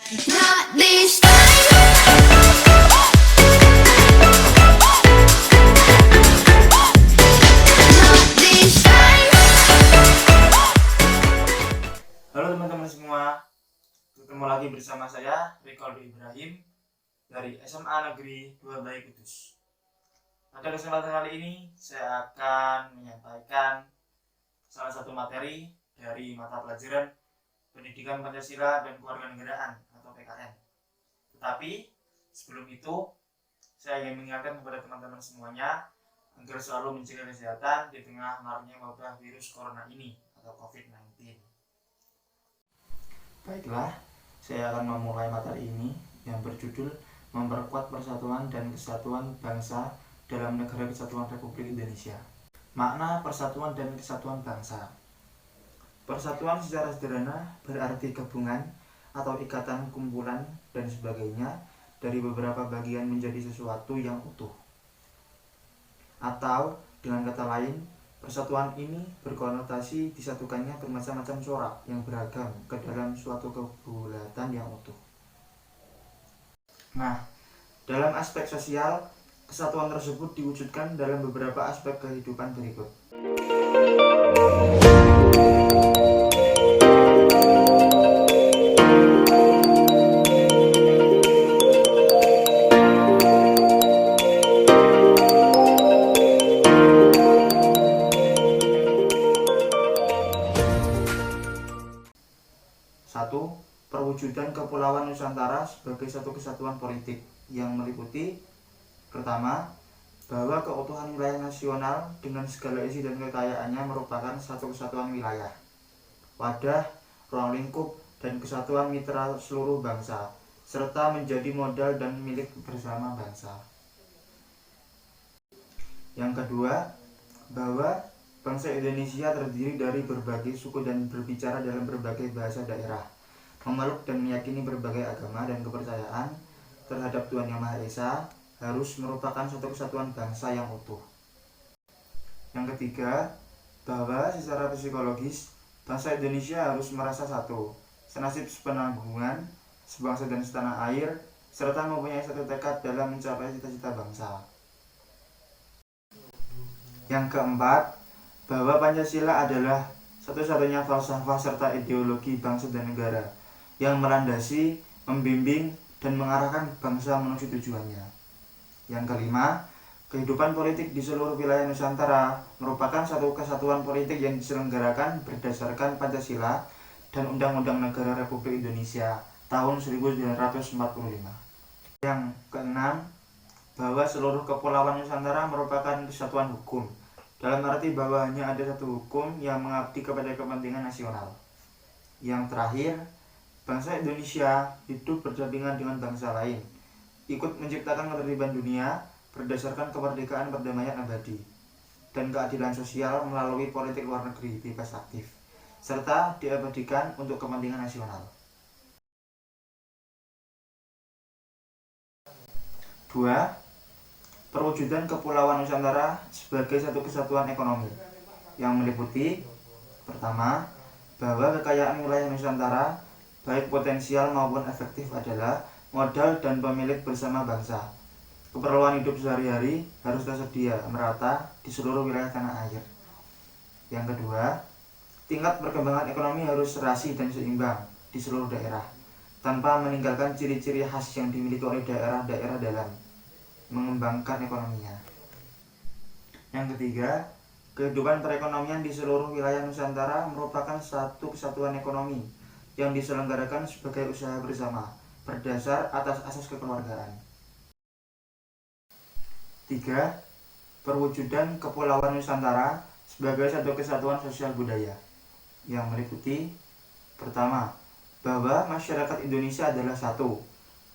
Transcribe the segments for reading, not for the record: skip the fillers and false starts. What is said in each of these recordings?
Not this time. Not this time. Halo teman-teman semua, ketemu lagi bersama saya Rikoldo Ibrahim dari SMA Negeri 2 Bayi Kudus. Pada kesempatan kali ini saya akan menyampaikan salah satu materi dari mata pelajaran Pendidikan Pancasila dan Kewarganegaraan atau PKN. Tetapi sebelum itu saya ingin mengingatkan kepada teman-teman semuanya agar selalu menjaga kesehatan di tengah maraknya wabah virus corona ini atau COVID-19. Baiklah, saya akan memulai materi ini yang berjudul Memperkuat Persatuan dan Kesatuan Bangsa dalam Negara Kesatuan Republik Indonesia. Makna persatuan dan kesatuan bangsa. Persatuan secara sederhana berarti gabungan atau ikatan kumpulan dan sebagainya dari beberapa bagian menjadi sesuatu yang utuh. Atau dengan kata lain, persatuan ini berkonotasi disatukannya bermacam-macam corak yang beragam ke dalam suatu kebulatan yang utuh. Nah, dalam aspek sosial, kesatuan tersebut diwujudkan dalam beberapa aspek kehidupan berikut. Satu, perwujudan Kepulauan Nusantara sebagai satu kesatuan politik yang meliputi pertama, bahwa keutuhan wilayah nasional dengan segala isi dan kekayaannya merupakan satu kesatuan wilayah, wadah, ruang lingkup, dan kesatuan mitra seluruh bangsa, serta menjadi modal dan milik bersama bangsa. Yang kedua, bahwa bangsa Indonesia terdiri dari berbagai suku dan berbicara dalam berbagai bahasa daerah, memeluk dan meyakini berbagai agama dan kepercayaan terhadap Tuhan Yang Maha Esa, harus merupakan satu kesatuan bangsa yang utuh. Yang ketiga, bahwa secara psikologis bangsa Indonesia harus merasa satu, senasib sepenanggungan, sebangsa dan setanah air, serta mempunyai satu tekad dalam mencapai cita-cita bangsa. Yang keempat, bahwa Pancasila adalah satu-satunya falsafah serta ideologi bangsa dan negara yang melandasi, membimbing, dan mengarahkan bangsa menuju tujuannya. Yang kelima, kehidupan politik di seluruh wilayah Nusantara merupakan satu kesatuan politik yang diselenggarakan berdasarkan Pancasila dan Undang-Undang Negara Republik Indonesia tahun 1945. Yang keenam, bahwa seluruh kepulauan Nusantara merupakan kesatuan hukum, dalam arti bahwa hanya ada satu hukum yang mengabdi kepada kepentingan nasional. Yang terakhir, bangsa Indonesia hidup berdampingan dengan bangsa lain, ikut menciptakan ketertiban dunia berdasarkan kemerdekaan perdamaian abadi dan keadilan sosial melalui politik luar negeri bebas aktif, serta diabadikan untuk kepentingan nasional. 2. Perwujudan Kepulauan Nusantara sebagai satu kesatuan ekonomi yang meliputi pertama, bahwa kekayaan wilayah Nusantara baik potensial maupun efektif adalah modal dan pemilik bersama bangsa. Keperluan hidup sehari-hari harus tersedia merata di seluruh wilayah tanah air. Yang kedua, tingkat perkembangan ekonomi harus serasi dan seimbang di seluruh daerah, tanpa meninggalkan ciri-ciri khas yang dimiliki oleh daerah-daerah dalam mengembangkan ekonominya. Yang ketiga, kehidupan perekonomian di seluruh wilayah Nusantara merupakan satu kesatuan ekonomi yang diselenggarakan sebagai usaha bersama berdasar atas asas kekeluargaan. 3. Perwujudan Kepulauan Nusantara sebagai satu kesatuan sosial budaya yang meliputi pertama, bahwa masyarakat Indonesia adalah satu.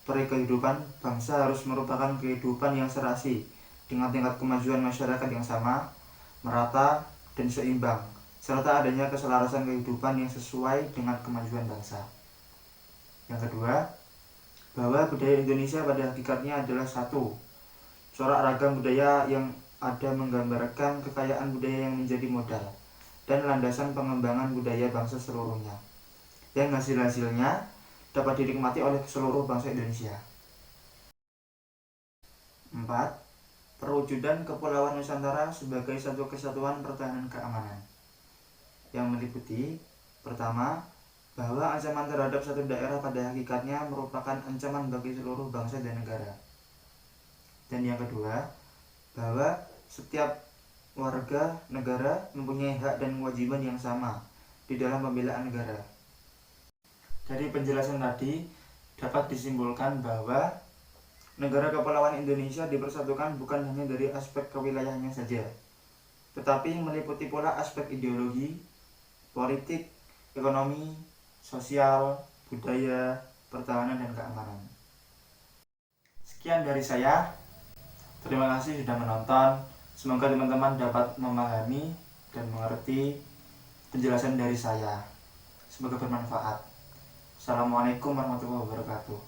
Kehidupan bangsa harus merupakan kehidupan yang serasi dengan tingkat kemajuan masyarakat yang sama, merata, dan seimbang, serta adanya keselarasan kehidupan yang sesuai dengan kemajuan bangsa. Yang kedua, bahwa budaya Indonesia pada hakikatnya adalah satu. Corak ragam budaya yang ada menggambarkan kekayaan budaya yang menjadi modal dan landasan pengembangan budaya bangsa seluruhnya, yang hasil-hasilnya dapat dinikmati oleh seluruh bangsa Indonesia. 4. Perwujudan Kepulauan Nusantara sebagai satu kesatuan pertahanan keamanan yang meliputi: pertama, bahwa ancaman terhadap satu daerah pada hakikatnya merupakan ancaman bagi seluruh bangsa dan negara. Dan yang kedua, bahwa setiap warga negara mempunyai hak dan kewajiban yang sama di dalam pembelaan negara. Dari penjelasan tadi dapat disimpulkan bahwa negara kepulauan Indonesia dipersatukan bukan hanya dari aspek kewilayahannya saja, tetapi meliputi pula aspek ideologi, politik, ekonomi, sosial, budaya, pertahanan, dan keamanan. Sekian dari saya. Terima kasih sudah menonton. Semoga teman-teman dapat memahami dan mengerti penjelasan dari saya. Semoga bermanfaat. Assalamualaikum warahmatullahi wabarakatuh.